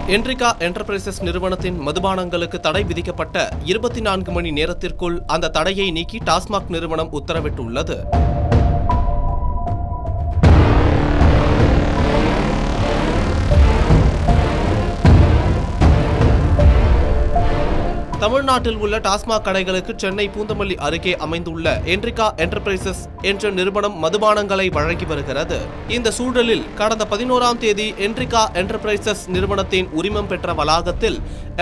Enrica enterprises நிறுவனத்தின் மதுபானங்களுக்கு தடை விதிக்கப்பட்ட 24 மணி நேரத்திற்குள் அந்த தடையை நீக்கி டாஸ்மாக் நிறுவனம் உத்தரவிட்டுள்ளது. தமிழ்நாட்டில் உள்ள டாஸ்மாக் கடைகளுக்கு சென்னை பூந்தமல்லி அருகே அமைந்துள்ள என்ரிகா என்டர்பிரைசஸ் என்ற நிறுவனம் மதுபானங்களை வழங்கி வருகிறது. இந்த சூழலில் கடந்த 11ஆம் தேதி என்ரிகா என்டர்பிரைசஸ் நிறுவனத்தின் உரிமம் பெற்ற வளாகத்தில்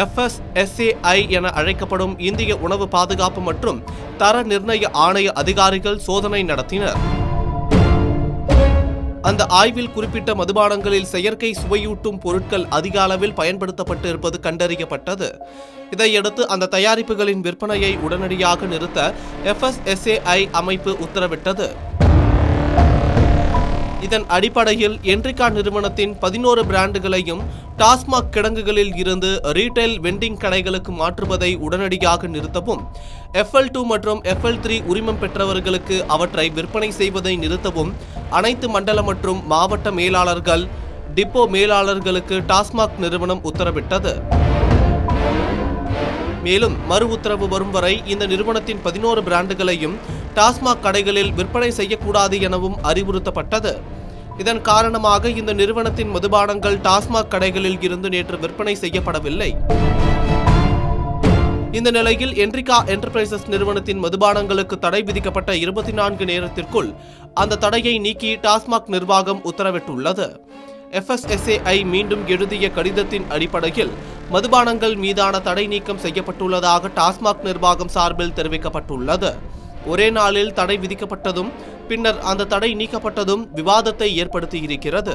FSSAI என அழைக்கப்படும் இந்திய உணவு பாதுகாப்பு மற்றும் தர நிர்ணய ஆணைய அதிகாரிகள் சோதனை நடத்தினர். அந்த ஆய்வில் குறிப்பிட்ட மதுபானங்களில் செயற்கை சுவையூட்டும் பொருட்கள் அதிக அளவில் பயன்படுத்தப்பட்டு இருப்பது கண்டறியப்பட்டது. இதையடுத்து அந்த தயாரிப்புகளின் விற்பனையை உடனடியாக நிறுத்த FSSAI அமைப்பு உத்தரவிட்டது. இதன் அடிப்படையில் என்ரிகா நிறுவனத்தின் 11 பிராண்டுகளையும் டாஸ்மாக் கிடங்குகளில் இருந்து ரீட்டைல் வெண்டிங் கடைகளுக்கு மாற்றுவதை உடனடியாக நிறுத்தவும், FL2 மற்றும் FL3 உரிமம் பெற்றவர்களுக்கு அவற்றை விற்பனை செய்வதை நிறுத்தவும் அனைத்து மண்டல மற்றும் மாவட்ட மேலாளர்கள், டிப்போ மேலாளர்களுக்கு டாஸ்மாக் நிறுவனம் உத்தரவிட்டது. மேலும் மறு உத்தரவு வரும் வரை இந்த நிறுவனத்தின் 11 பிராண்டுகளையும் டாஸ்மாக் கடைகளில் விற்பனை செய்யக்கூடாது எனவும் அறிவுறுத்தப்பட்டது. இதன் காரணமாக இந்த நிறுவனத்தின் மதுபானங்கள் டாஸ்மாக் கடைகளில் இருந்து நேற்று விற்பனை செய்யப்படவில்லை. இந்த நிலையில் என்ரிகா என்டர்பிரைசஸ் நிறுவனத்தின் மதுபானங்களுக்கு தடை விதிக்கப்பட்ட 24 நேரத்திற்குள் அந்த தடையை நீக்கி டாஸ்மாக் நிர்வாகம் உத்தரவிட்டுள்ளது. FSSAI மீண்டும் எழுதிய கடிதத்தின் அடிப்படையில் மதுபானங்கள் மீதான தடை நீக்கம் செய்யப்பட்டுள்ளதாக டாஸ்மாக் நிர்வாகம் சார்பில் தெரிவிக்கப்பட்டுள்ளது. ஒரே நாளில் தடை விதிக்கப்பட்டதும் பின்னர் அந்த தடை நீக்கப்பட்டதும் விவாதத்தை ஏற்படுத்தியிருக்கிறது.